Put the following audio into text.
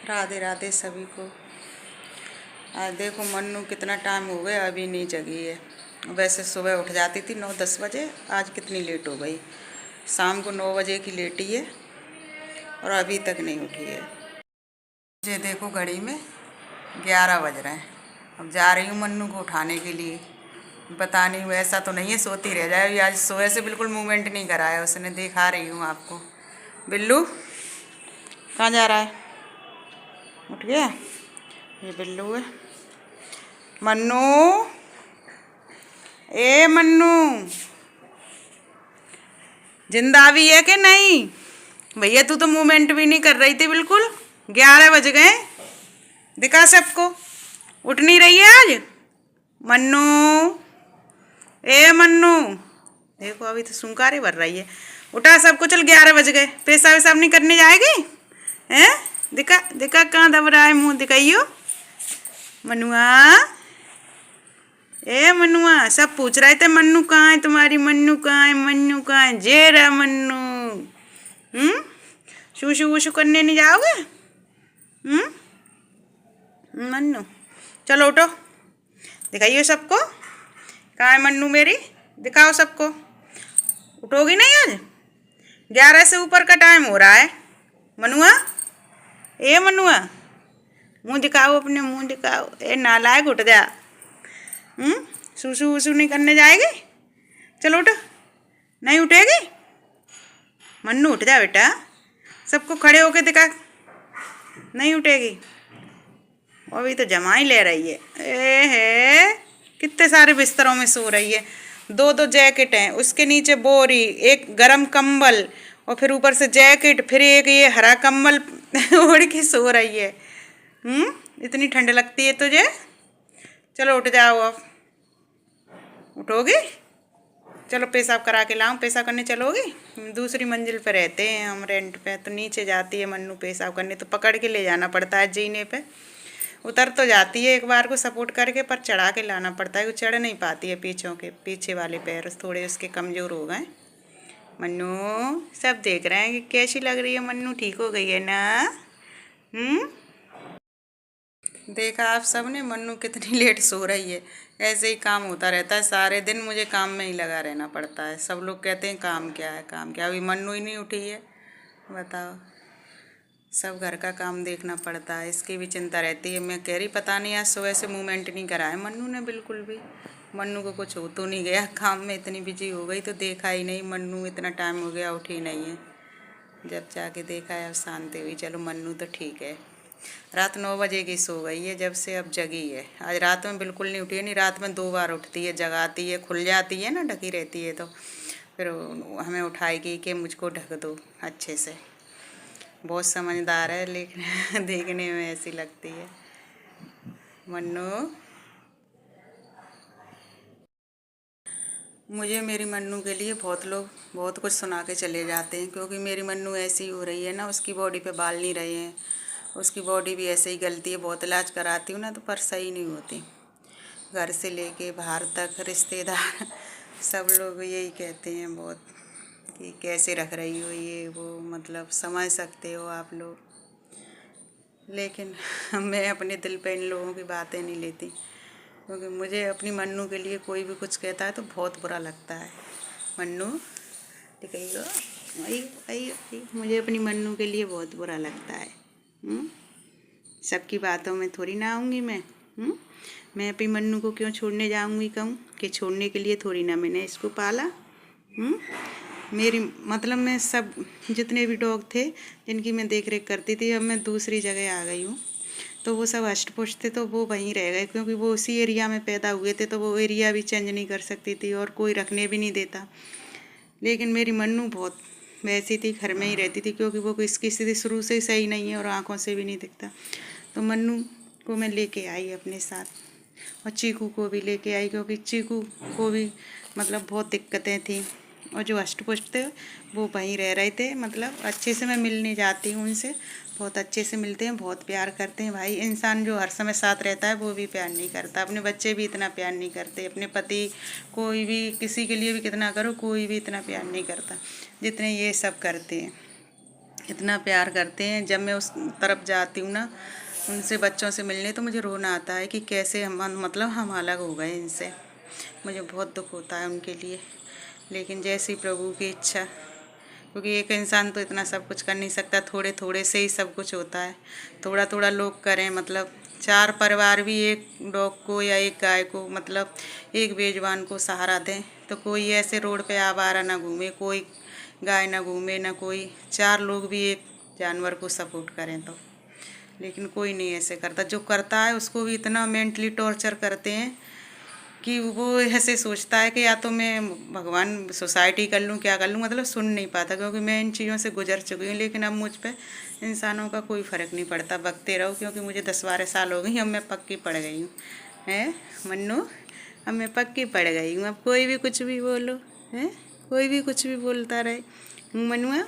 राधे राधे सभी को। आज देखो मन्नू कितना टाइम हो गया अभी नहीं जगी है। वैसे सुबह उठ जाती थी 9-10 बजे, आज कितनी लेट हो गई। शाम को 9 बजे की लेटी है और अभी तक नहीं उठी है। मुझे देखो घड़ी में 11 बज रहे हैं। अब जा रही हूँ मन्नू को उठाने के लिए। पता नहीं वैसा तो नहीं है सोती रह जाए। आज सोए से बिल्कुल मूवमेंट नहीं कराया उसने, दिखा रही हूँ आपको। बिल्लू कहाँ जा रहा है? उठ गया? ये बिल्लू है। मन्नू, ए मन्नू, जिंदा भी है कि नहीं? भैया तू तो मूवमेंट भी नहीं कर रही थी बिल्कुल। 11 बज गए, दिखा सबको। उठ नहीं रही है आज मन्नू। ए मन्नू, देखो अभी तो सुंकारे भर रही है। उठा सबको, चल 11 बज गए। पेशाब वेशाब नहीं करने जाएगी? हैं? दिखा दिखा, कहाँ दब रहा है मुँह, दिखाइयो मनुआ। ए मनुआ, सब पूछ रहे थे मन्नू कहाँ है तुम्हारी, मन्नू कहाँ है, मन्नू कहाँ है। जे रहा मन्नू। शूशु वूशु करने नहीं जाओगे? मन्नू चलो उठो, दिखाइयो सबको कहाँ है मन्नू मेरी, दिखाओ सबको। उठोगी नहीं आज? 11 से ऊपर का टाइम हो रहा है मनुआ। ए मनुआ, मुंह दिखाओ, अपने मुंह दिखाओ। ए नालायक, उठ जा। सूसू वूसू नहीं करने जाएगी? चलो उठ। नहीं उठेगी मन्नू? उठ जा बेटा, सबको खड़े होके दिखा। नहीं उठेगी? अभी तो जमा ही ले रही है। ए है, कितने सारे बिस्तरों में सो रही है। 2-2 जैकेट हैं, उसके नीचे बोरी, एक गरम कंबल और फिर ऊपर से जैकेट, फिर एक ये हरा कंबल ओढ़ के सो रही है। इतनी ठंड लगती है तुझे? चलो उठ जाओ अब। उठोगी? चलो पेशाब करा के लाऊं। पेशाब करने चलोगी? दूसरी मंजिल पे रहते हैं हम रेंट पे, तो नीचे जाती है मन्नू पेशाब करने, तो पकड़ के ले जाना पड़ता है जीने पे। उतर तो जाती है एक बार को सपोर्ट करके, पर चढ़ा के लाना पड़ता है। वो चढ़ नहीं पाती है, पीछे वाले पैर थोड़े उसके कमज़ोर हो गए। मन्नू सब देख रहे हैं कि कैसी लग रही है मन्नू, ठीक हो गई है ना? देखा आप सब ने मन्नू कितनी लेट सो रही है। ऐसे ही काम होता रहता है सारे दिन, मुझे काम में ही लगा रहना पड़ता है। सब लोग कहते हैं काम क्या है, काम क्या। अभी मन्नू ही नहीं उठी है, बताओ। सब घर का काम देखना पड़ता है, इसकी भी चिंता रहती है। मैं कह रही पता नहीं आज सुबह से मूवमेंट नहीं कराया मन्नू ने बिल्कुल भी। मन्नू को कुछ हो तो नहीं गया, काम में इतनी बिजी हो गई तो देखा ही नहीं मन्नू। इतना टाइम हो गया उठी नहीं है, जब जाके देखा है अब शांति हुई। चलो मन्नू तो ठीक है। रात 9 बजे की सो गई है जब से, अब जगी है। आज रात में बिल्कुल नहीं उठी है, नहीं रात में 2 बार उठती है, जगाती है, खुल जाती है ना, ढकी रहती है, तो फिर हमें उठाएगी कि मुझको ढक दो अच्छे से। बहुत समझदार है, लेकिन देखने में ऐसी लगती है मन्नू। मुझे मेरी मन्नू के लिए बहुत लोग बहुत कुछ सुना के चले जाते हैं, क्योंकि मेरी मन्नू ऐसी हो रही है ना, उसकी बॉडी पे बाल नहीं रहे हैं, उसकी बॉडी भी ऐसे ही गलती है। बहुत इलाज कराती हूँ ना तो पर सही नहीं होती। घर से लेके बाहर तक रिश्तेदार सब लोग यही कहते हैं बहुत, कि कैसे रख रही हो ये वो, मतलब समझ सकते हो आप लोग। लेकिन मैं अपने दिल पे इन लोगों की बातें नहीं लेती, क्योंकि मुझे अपनी मन्नू के लिए कोई भी कुछ कहता है तो बहुत बुरा लगता है। मन्नू ठीक है, आई मुझे अपनी मन्नू के लिए बहुत बुरा लगता है। सबकी बातों में थोड़ी ना आऊँगी मैं। मैं अपनी मन्नू को क्यों छोड़ने जाऊँगी, कहूँ कि छोड़ने के लिए थोड़ी ना मैंने इसको पाला। मेरी मतलब मैं सब जितने भी डॉग थे जिनकी मैं देख रेख करती थी, अब मैं दूसरी जगह आ गई हूँ, तो वो सब अष्ट पुष्ट थे तो वो वहीं रह गए, क्योंकि वो उसी एरिया में पैदा हुए थे, तो वो एरिया भी चेंज नहीं कर सकती थी और कोई रखने भी नहीं देता। लेकिन मेरी मन्नू बहुत वैसी थी, घर में ही रहती थी, क्योंकि वो इसकी स्थिति शुरू से ही सही नहीं है और आँखों से भी नहीं दिखता। तो मन्नू को मैं लेके आई अपने साथ, और चीकू को भी लेके आई, क्योंकि चीकू को भी मतलब बहुत दिक्कतें थी, और जो अष्ट पुष्ट थे वो वहीं रह रहे थे। मतलब अच्छे से मैं मिलने जाती हूँ उनसे, बहुत अच्छे से मिलते हैं, बहुत प्यार करते हैं। भाई इंसान जो हर समय साथ रहता है वो भी प्यार नहीं करता, अपने बच्चे भी इतना प्यार नहीं करते, अपने पति, कोई भी किसी के लिए भी कितना करो कोई भी इतना प्यार नहीं करता जितने ये सब करते हैं। इतना प्यार करते हैं। जब मैं उस तरफ जाती हूँ ना उनसे, बच्चों से मिलने, तो मुझे रोना आता है कि कैसे हम अलग हो गए इनसे। मुझे बहुत दुख होता है उनके लिए, लेकिन जैसी प्रभु की इच्छा, क्योंकि एक इंसान तो इतना सब कुछ कर नहीं सकता, थोड़े थोड़े से ही सब कुछ होता है। थोड़ा थोड़ा लोग करें, मतलब 4 परिवार भी एक डॉग को या एक गाय को, मतलब एक बेजुबान को सहारा दें, तो कोई ऐसे रोड पे आवारा ना घूमे, कोई गाय ना घूमे, ना कोई 4 लोग भी एक जानवर को सपोर्ट करें तो। लेकिन कोई नहीं ऐसे करता, जो करता है उसको भी इतना मेंटली टॉर्चर करते हैं कि वो ऐसे सोचता है कि या तो मैं भगवान सोसाइटी कर लूँ, क्या कर लूँ, मतलब सुन नहीं पाता, क्योंकि मैं इन चीज़ों से गुजर चुकी हूँ। लेकिन अब मुझ पे इंसानों का कोई फ़र्क नहीं पड़ता, बकते रहो, क्योंकि मुझे 10-12 साल हो गई, अब मैं पक्की पड़ गई हूँ। हैं मन्नू, अब मैं पक्की पड़ गई हूँ, अब कोई भी कुछ भी बोलो, हैं कोई भी कुछ भी बोलता रहे, मनुआ।